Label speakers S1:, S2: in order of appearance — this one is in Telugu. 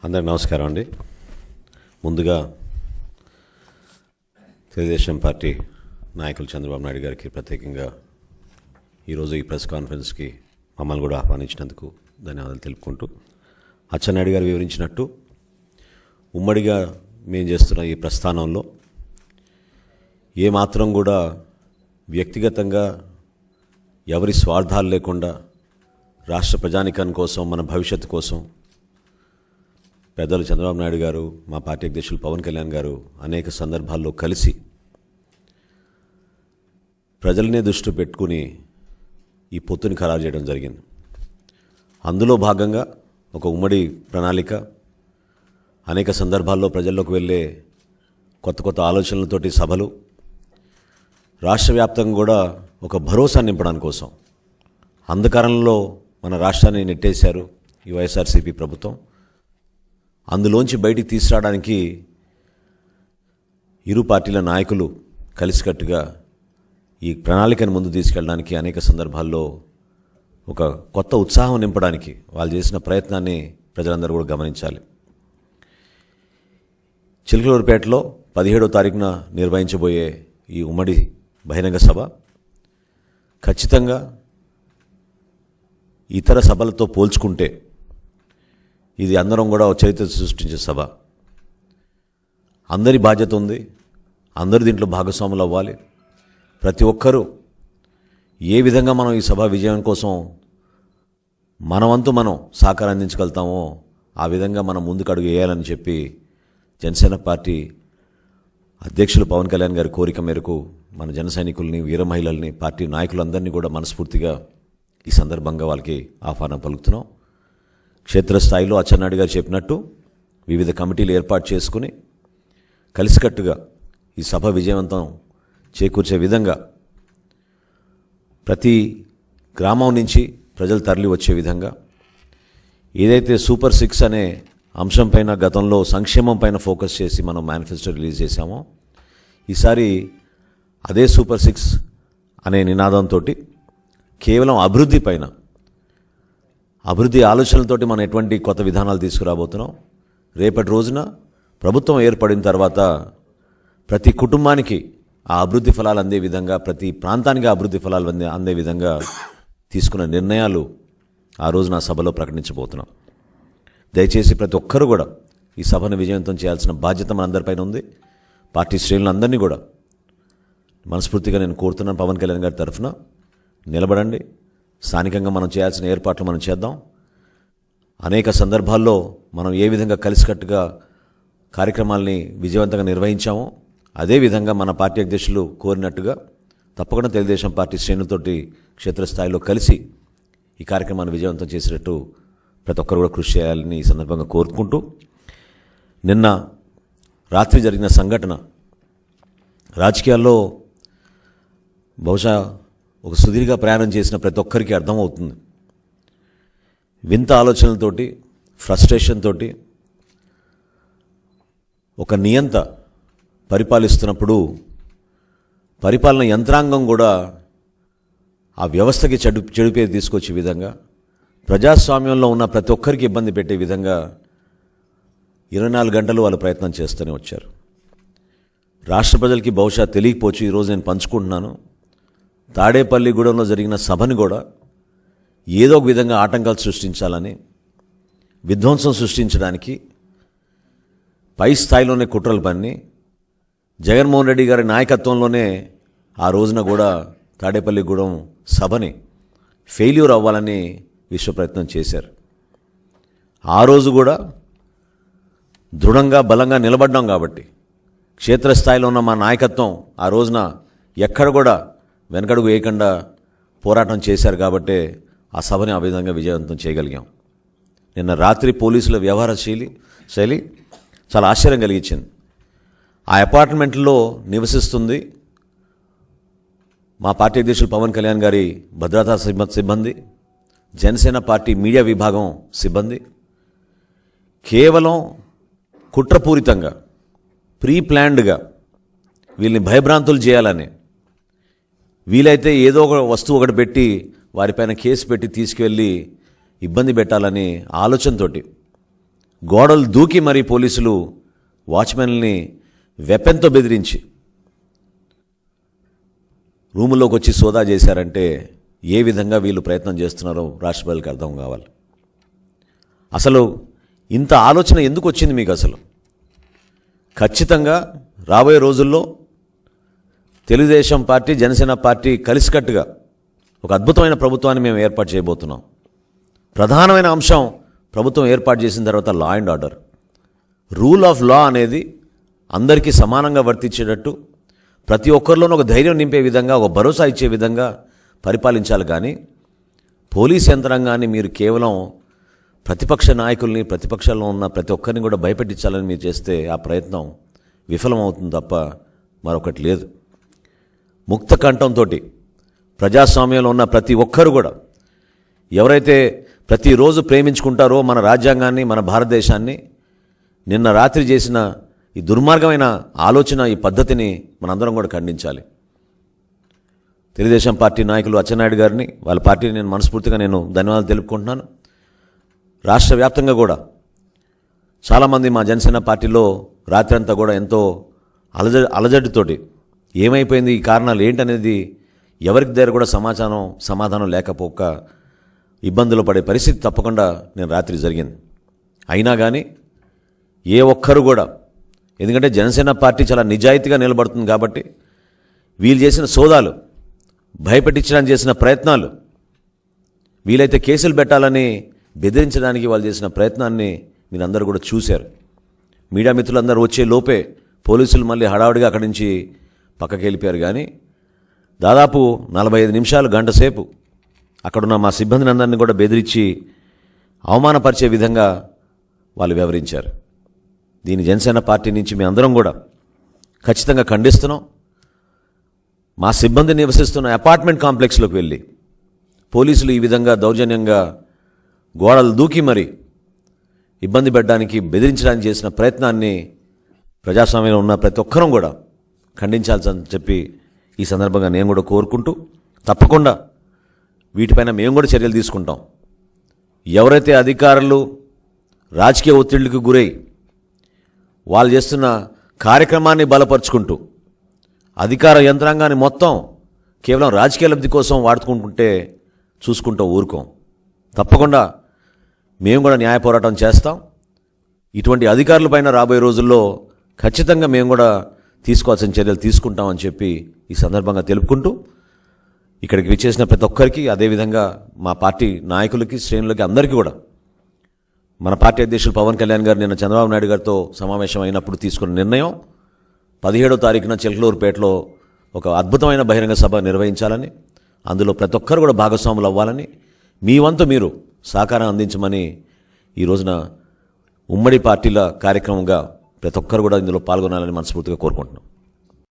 S1: అందరికి నమస్కారం అండి. ముందుగా తెలుగుదేశం పార్టీ నాయకులు చంద్రబాబు నాయుడు గారికి ప్రత్యేకంగా ఈరోజు ఈ ప్రెస్ కాన్ఫరెన్స్కి మమ్మల్ని కూడా ఆహ్వానించినందుకు ధన్యవాదాలు తెలుపుకుంటూ, అచ్చెన్నాయుడు గారు వివరించినట్టు ఉమ్మడిగా మేము చేస్తున్న ఈ ప్రస్థానంలో ఏమాత్రం కూడా వ్యక్తిగతంగా ఎవరి స్వార్థాలు లేకుండా రాష్ట్ర ప్రజానికం కోసం, మన భవిష్యత్తు కోసం పెద్దలు చంద్రబాబు నాయుడు గారు, మా పార్టీ అధ్యక్షులు పవన్ కళ్యాణ్ గారు అనేక సందర్భాల్లో కలిసి ప్రజలనే దృష్టి పెట్టుకుని ఈ పొత్తుని ఖరారు చేయడం జరిగింది. అందులో భాగంగా ఒక ఉమ్మడి ప్రణాళిక, అనేక సందర్భాల్లో ప్రజల్లోకి వెళ్ళే కొత్త కొత్త ఆలోచనలతోటి సభలు, రాష్ట్ర వ్యాప్తంగా కూడా ఒక భరోసా నింపడానికి కోసం అంధకారంలో మన రాష్ట్రాన్ని నెట్టేశారు ఈ వైఎస్ఆర్సీపీ ప్రభుత్వం. అందులోంచి బయటికి తీసుకురావడానికి ఇరు పార్టీల నాయకులు కలిసికట్టుగా ఈ ప్రణాళికను ముందు తీసుకెళ్ళడానికి అనేక సందర్భాల్లో ఒక కొత్త ఉత్సాహం నింపడానికి వాళ్ళు చేసిన ప్రయత్నాన్ని ప్రజలందరూ కూడా గమనించాలి. చిలకలూరుపేటలో 17వ తారీఖున నిర్వహించబోయే ఈ ఉమ్మడి బహిరంగ సభ ఖచ్చితంగా ఇతర సభలతో పోల్చుకుంటే ఇది అందరం కూడా చరిత్ర సృష్టించే సభ. అందరి బాధ్యత ఉంది, అందరూ దీంట్లో భాగస్వాములు అవ్వాలి. ప్రతి ఒక్కరూ ఏ విధంగా మనం ఈ సభ విజయం కోసం మనవంతు మనం సహకారం అందించగలుగుతామో ఆ విధంగా మనం ముందుకు అడుగు వేయాలని చెప్పి జనసేన పార్టీ అధ్యక్షులు పవన్ కళ్యాణ్ గారి కోరిక మేరకు మన జన సైనికుల్ని, వీర మహిళల్ని, పార్టీ నాయకులందరినీ కూడా మనస్ఫూర్తిగా ఈ సందర్భంగా వాళ్ళకి ఆహ్వానం పలుకుతున్నాం. క్షేత్రస్థాయిలో అచ్చెన్నాయుడు గారు చెప్పినట్టు వివిధ కమిటీలు ఏర్పాటు చేసుకుని కలిసికట్టుగా ఈ సభ విజయవంతం చేకూర్చే విధంగా ప్రతి గ్రామం నుంచి ప్రజలు తరలి వచ్చే విధంగా ఏదైతే సూపర్ 6 అనే అంశం పైన గతంలో సంక్షేమం పైన ఫోకస్ చేసి మనం మేనిఫెస్టో రిలీజ్ చేశామో, ఈసారి అదే సూపర్ 6 అనే నినాదంతో కేవలం అభివృద్ధి పైన, అభివృద్ధి ఆలోచనలతోటి మనం ఎటువంటి కొత్త విధానాలు తీసుకురాబోతున్నాం. రేపటి రోజున ప్రభుత్వం ఏర్పడిన తర్వాత ప్రతి కుటుంబానికి ఆ అభివృద్ధి ఫలాలు అందే విధంగా, ప్రతి ప్రాంతానికి అభివృద్ధి ఫలాలు అందే విధంగా తీసుకున్న నిర్ణయాలు ఆ రోజున సభలో ప్రకటించబోతున్నాం. దయచేసి ప్రతి ఒక్కరూ కూడా ఈ సభను విజయవంతం చేయాల్సిన బాధ్యత మనందరిపైన ఉంది. పార్టీ శ్రేణులందరినీ కూడా మనస్ఫూర్తిగా నేను కోరుతున్నాను, పవన్ కళ్యాణ్ గారి తరఫున నిలబడండి. స్థానికంగా మనం చేయాల్సిన ఏర్పాట్లు మనం చేద్దాం. అనేక సందర్భాల్లో మనం ఏ విధంగా కలిసికట్టుగా కార్యక్రమాల్ని విజయవంతంగా నిర్వహించామో అదేవిధంగా మన పార్టీ అధ్యక్షులు కోరినట్టుగా తప్పకుండా తెలుగుదేశం పార్టీ శ్రేణులతోటి క్షేత్రస్థాయిలో కలిసి ఈ కార్యక్రమాన్ని విజయవంతం చేసేటట్టు ప్రతి ఒక్కరు కూడా కృషి చేయాలని ఈ సందర్భంగా కోరుకుంటూ, నిన్న రాత్రి జరిగిన సంఘటన రాజకీయాల్లో బహుశా ఒక సుదీర్ఘ ప్రయాణం చేసిన ప్రతి ఒక్కరికి అర్థమవుతుంది. వింత ఆలోచనలతోటి, ఫ్రస్ట్రేషన్ తోటి ఒక నియంత పరిపాలిస్తున్నప్పుడు పరిపాలన యంత్రాంగం కూడా ఆ వ్యవస్థకి చెడుపేరు తీసుకొచ్చే విధంగా, ప్రజాస్వామ్యంలో ఉన్న ప్రతి ఒక్కరికి ఇబ్బంది పెట్టే విధంగా 24 గంటలు వాళ్ళు ప్రయత్నం చేస్తూనే వచ్చారు. రాష్ట్ర ప్రజలకి బహుశా తెలియకపోవచ్చు, ఈరోజు నేను పంచుకుంటున్నాను. తాడేపల్లిగూడెంలో జరిగిన సభని కూడా ఏదో ఒక విధంగా ఆటంకాలు సృష్టించాలని, విధ్వంసం సృష్టించడానికి పై స్థాయిలోనే కుట్రలు పన్ని జగన్మోహన్ రెడ్డి గారి నాయకత్వంలోనే ఆ రోజున కూడా తాడేపల్లిగూడెం సభని ఫెయిల్యూర్ అవ్వాలని విశ్వ ప్రయత్నం చేశారు. ఆ రోజు కూడా దృఢంగా, బలంగా నిలబడ్డాం కాబట్టి, క్షేత్రస్థాయిలో ఉన్న మా నాయకత్వం ఆ రోజున ఎక్కడ కూడా వెనకడుగు వేయకుండా పోరాటం చేశారు కాబట్టే ఆ సభని ఆ విధంగా విజయవంతం చేయగలిగాం. నిన్న రాత్రి పోలీసుల వ్యవహార శైలి చాలా ఆశ్చర్యం కలిగించింది. ఆ అపార్ట్మెంట్లో నివసిస్తుంది మా పార్టీ అధ్యక్షులు పవన్ కళ్యాణ్ గారి భద్రతా సిబ్బంది, జనసేన పార్టీ మీడియా విభాగం సిబ్బంది. కేవలం కుట్రపూరితంగా, ప్రీ ప్లాన్డ్గా వీళ్ళని భయభ్రాంతులు చేయాలని, వీలైతే ఏదో ఒక వస్తువు ఒకటి పెట్టి వారిపైన కేసు పెట్టి తీసుకువెళ్ళి ఇబ్బంది పెట్టాలని ఆలోచనతోటి గోడలు దూకి మరీ పోలీసులు వాచ్మెన్ని వెపన్తో బెదిరించి రూములోకి వచ్చి సోదా చేశారంటే ఏ విధంగా వీళ్ళు ప్రయత్నం చేస్తున్నారో రాష్ట్ర ప్రజలకు అర్థం కావాలి. అసలు ఇంత ఆలోచన ఎందుకు వచ్చింది మీకు? అసలు ఖచ్చితంగా రాబోయే రోజుల్లో తెలుగుదేశం పార్టీ, జనసేన పార్టీ కలిసికట్టుగా ఒక అద్భుతమైన ప్రభుత్వాన్ని మేము ఏర్పాటు చేయబోతున్నాం. ప్రధానమైన అంశం ప్రభుత్వం ఏర్పాటు చేసిన తర్వాత law and order, rule of law అనేది అందరికీ సమానంగా వర్తించేటట్టు, ప్రతి ఒక్కరిలోనూ ఒక ధైర్యం నింపే విధంగా, ఒక భరోసా ఇచ్చే విధంగా పరిపాలించాలి. కానీ పోలీస్ యంత్రాంగాన్ని మీరు కేవలం ప్రతిపక్ష నాయకుల్ని, ప్రతిపక్షంలో ఉన్న ప్రతి ఒక్కరిని కూడా భయపెట్టించాలని మీరు చేస్తే ఆ ప్రయత్నం విఫలమవుతుంది తప్ప మరొకటి లేదు. ముక్త కంఠంతో ప్రజాస్వామ్యంలో ఉన్న ప్రతి ఒక్కరు కూడా ఎవరైతే ప్రతిరోజు ప్రేమించుకుంటారో మన రాజ్యాంగాన్ని, మన భారతదేశాన్ని, నిన్న రాత్రి చేసిన ఈ దుర్మార్గమైన ఆలోచన, ఈ పద్ధతిని మనందరం కూడా ఖండించాలి. తెలుగుదేశం పార్టీ నాయకులు అచ్చెన్నాయుడు గారిని, వాళ్ళ పార్టీని నేను మనస్ఫూర్తిగా ధన్యవాదాలు తెలుపుకుంటున్నాను. రాష్ట్ర వ్యాప్తంగా కూడా చాలామంది మా జనసేన పార్టీలో రాత్రి అంతా కూడా ఎంతో అలజడితోటి ఏమైపోయింది, ఈ కారణాలు ఏంటనేది ఎవరికి దగ్గర కూడా సమాధానం లేకపోక ఇబ్బందులు పడే పరిస్థితి తప్పకుండా నేను రాత్రి జరిగింది. అయినా కానీ ఏ ఒక్కరు కూడా, ఎందుకంటే జనసేన పార్టీ చాలా నిజాయితీగా నిలబడుతుంది కాబట్టి వీళ్ళు చేసిన సోదాలు, భయపెట్టించడానికి చేసిన ప్రయత్నాలు, వీలైతే కేసులు పెట్టాలని బెదిరించడానికి వాళ్ళు చేసిన ప్రయత్నాన్ని మీరందరూ కూడా చూశారు. మీడియా మిత్రులందరూ వచ్చే లోపే పోలీసులు మళ్ళీ హడావుడిగా అక్కడి నుంచి పక్కకి వెళ్ళిపోయారు. కానీ దాదాపు 45 నిమిషాలు, గంట సేపు అక్కడున్న మా సిబ్బందిని అందరినీ కూడా బెదిరించి అవమానపరిచే విధంగా వాళ్ళు వ్యవహరించారు. దీని జనసేన పార్టీ నుంచి మేము అందరం కూడా ఖచ్చితంగా ఖండిస్తున్నాం. మా సిబ్బంది నివసిస్తున్న అపార్ట్మెంట్ కాంప్లెక్స్లోకి వెళ్ళి పోలీసులు ఈ విధంగా దౌర్జన్యంగా గోడలు దూకి మరి ఇబ్బంది పెట్టడానికి, బెదిరించడానికి చేసిన ప్రయత్నాన్ని ప్రజాస్వామ్యంలో ఉన్న ప్రతి ఒక్కరూ కూడా ఖండించాల్సని చెప్పి ఈ సందర్భంగా నేను కూడా కోరుకుంటూ, తప్పకుండా వీటిపైన మేము కూడా చర్యలు తీసుకుంటాం. ఎవరైతే అధికారులు రాజకీయ ఒత్తిళ్లకు గురై వాళ్ళు చేస్తున్న కార్యక్రమాన్ని బలపరుచుకుంటూ అధికార యంత్రాంగాన్ని మొత్తం కేవలం రాజకీయ లబ్ధి కోసం వాడుకుంటుంటే చూసుకుంటూ ఊరుకోం. తప్పకుండా మేము కూడా న్యాయ పోరాటం చేస్తాం. ఇటువంటి అధికారులపైన రాబోయే రోజుల్లో ఖచ్చితంగా మేము కూడా తీసుకోవాల్సిన చర్యలు తీసుకుంటామని చెప్పి ఈ సందర్భంగా తెలుపుకుంటూ, ఇక్కడికి విచ్చేసిన ప్రతి ఒక్కరికి, అదేవిధంగా మా పార్టీ నాయకులకి, శ్రేణులకి, అందరికీ కూడా మన పార్టీ అధ్యక్షులు పవన్ కళ్యాణ్ గారు నిన్న చంద్రబాబు నాయుడు గారితో సమావేశం అయినప్పుడు తీసుకున్న నిర్ణయం 17వ తారీఖున చిలకలూరుపేటలో ఒక అద్భుతమైన బహిరంగ సభ నిర్వహించాలని, అందులో ప్రతి ఒక్కరు కూడా భాగస్వాములు అవ్వాలని, మీ వంతు మీరు సహకారం అందించమని ఈ రోజున ఉమ్మడి పార్టీల కార్యక్రమంగా ప్రతి ఒక్కరు కూడా ఇందులో పాల్గొనాలని మనస్ఫూర్తిగా కోరుకుంటున్నాం.